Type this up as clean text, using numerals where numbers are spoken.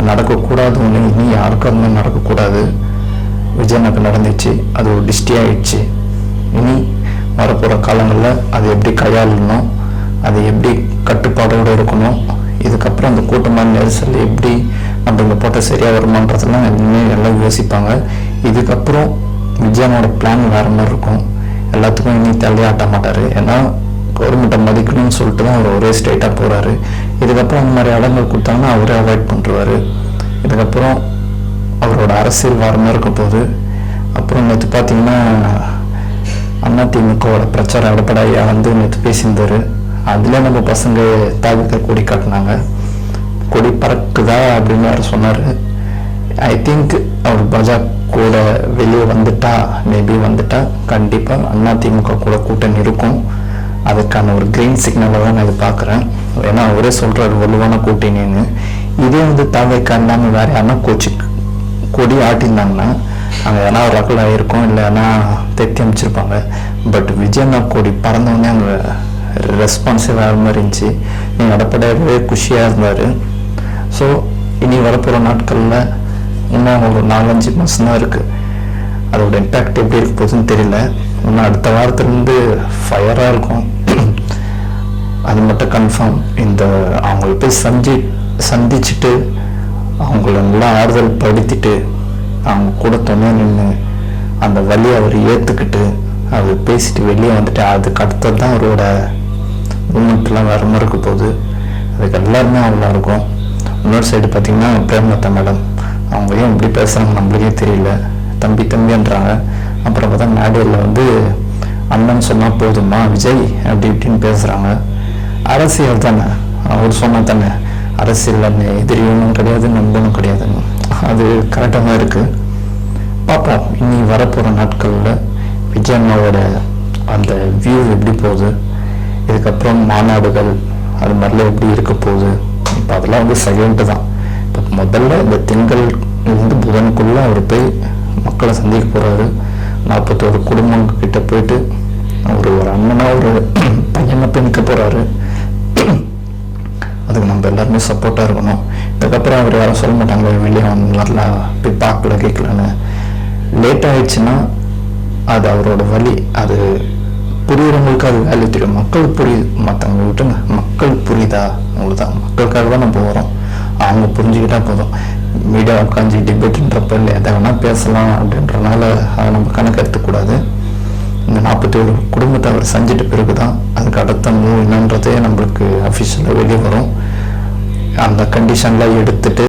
நடக்கக்கூடாது ஒன்று, இனி யாருக்கும் அது மாதிரி நடக்கக்கூடாது. விஜயனுக்கு நடந்துச்சு, அது ஒரு டிஸ்டி ஆயிடுச்சு. இனி வரப்போகிற காலங்களில் அது எப்படி கையாளணும், அது எப்படி கட்டுப்பாடோடு இருக்கணும், இதுக்கப்புறம் அந்த கூட்டமான நெரிசல் எப்படி நம்ம இங்கே போட்ட சரியாக வருமானதெல்லாம் எல்லாம் யோசிப்பாங்க. இதுக்கப்புறம் விஜயனோட பிளான் வேறு மாதிரி இருக்கும். எல்லாத்துக்கும் இனி தலையாட்ட மாட்டார். ஏன்னா கவர்மெண்ட்டை மதிக்கணும்னு சொல்லிட்டு தான் அவர் ஒரே ஸ்ட்ரைட்டாக போகிறாரு. இதுக்கப்புறம் அந்த மாதிரி இடங்கள் கொடுத்தாங்கன்னா அவரே அவாய்ட் பண்ணுறாரு. இதுக்கப்புறம் அவரோட அரசியல் வேறு மாதிரி இருக்க போகுது. அப்புறம் நேற்று பார்த்தீங்கன்னா அதிமுகவோட பிரச்சாரம் எடப்பாடியா வந்து நேற்று பேசியிருந்தார். அதில் நம்ம பசங்க தாவிக்க கொடி காட்டினாங்க. கொடி பறக்குதா அப்படின்னு அவர் சொன்னார். ஐ திங்க் அவர் பாஜக கூட வெளியே வந்துட்டா, மேபி வந்துட்டா கண்டிப்பாக அதிமுக கூட கூட்டணி இருக்கும். அதுக்கான ஒரு கிரீன் சிக்னலை தான் நான் இது பார்க்குறேன். ஏன்னா அவரே சொல்கிறாரு வலுவான கூட்டணின்னு. இதே வந்து தாவைக்கா இல்லாமல் வேறு யாருன்னா கொடி ஆட்டியிருந்தாங்கன்னா அங்கே ஏன்னா ஒரு ரகல் ஆகிருக்கும், இல்லைன்னா தைத்தி அமைச்சிருப்பாங்க. பட் விஜயண்ணா கொடி பறந்தவொடனே அங்கே ரெஸ்பான்ஸே வேறு மாதிரி இருந்துச்சு. நீங்கள் எடப்பாடியாகவே குஷியாக இருந்தார். ஸோ இனி வரப்போகிற நாட்களில் இன்னும் ஒரு 4-5 மாதம் தான் இருக்குது. அதோட இம்பேக்ட் எப்படி இருக்க போகுதுன்னு தெரியல. இன்னும் அடுத்த வாரத்துலேருந்து ஃபயராக இருக்கும். அது மட்டும் கன்ஃபார்ம். இந்த அவங்கள போய் சந்திச்சுட்டு அவங்கள நல்லா ஆறுதல் படுத்திட்டு அவங்க கூட துணை நின்று அந்த வழியை அவர் ஏற்றுக்கிட்டு அவர் பேசிட்டு வெளியே வந்துட்டு அதுக்கு அடுத்தது தான் அவரோட மூமெண்ட்லாம் வேறு மாதிரி இருக்க போகுது. அதுக்கு எல்லாருமே அவ்வளோ இருக்கும். இன்னொரு சைடு பார்த்திங்கன்னா பிரேமலதா மேடம், அவங்க ஏன் இப்படி பேசுகிறாங்க நம்மளுக்கே தெரியல. தம்பி தம்பின்றாங்க. அப்புறம் பார்த்தா மேடையில் வந்து அண்ணன் சொன்னால் போதுமா விஜய் அப்படி இப்படின்னு பேசுகிறாங்க. அரசியல் தானே, அவர் சொன்னால் தானே அரசியல் எதிரியும் கிடையாது நண்பனும் கிடையாதுன்னு. அது கரெக்டாக தான் இருக்குது. பார்ப்போம் இனி வரப்போகிற நாட்களில் விஜயண்ணாவோட அந்த வியூ எப்படி போகுது, இதுக்கப்புறம் மாநாடுகள் அது மாதிரிலாம் எப்படி இருக்க போகுது. இப்போ அதெல்லாம் வந்து செகண்ட் தான். இப்போ முதல்ல இந்த திங்கள்லேருந்து புதனுக்குள்ளே அவர் போய் மக்களை சந்திக்க போகிறாரு. 41 குடும்பங்கிட்ட போயிட்டு ஒரு அண்ணனாக ஒரு பையனை போய் நிற்க போகிறாரு. அதுக்கு நம்ம எல்லாருமே சப்போர்ட்டாக இருக்கணும். இதுக்கப்புறம் அவர் யாரும் சொல்ல மாட்டாங்க வெளியே வரலாம் போய் பார்க்கல கேட்கலன்னு. லேட் ஆகிடுச்சுன்னா அது அவரோட வழி. அது புரியுறவங்களுக்கு அது வேல்யூ தெரியும். மக்கள் புரியுது, மற்றவங்க விட்டுங்க. மக்கள் புரியுதா உங்களுக்கு தான், மக்களுக்காக தான் நம்ம வரோம். அவங்க புரிஞ்சுக்கிட்டா போதும். மீடியா உட்காந்து டிபேட்டுன்றப்ப இல்லை எதை வேணால் பேசலாம் அப்படின்றனால அதை நம்ம கணக்கு எடுத்துக்கூடாது. இந்த 41 குடும்பத்தை அவர் செஞ்சுட்டு பிறகு தான் அதுக்கு அடுத்த மூவ் என்னன்றதே நம்மளுக்கு அஃபிஷியலாக வெளியே வரும். அந்த கண்டிஷனில் எடுத்துட்டு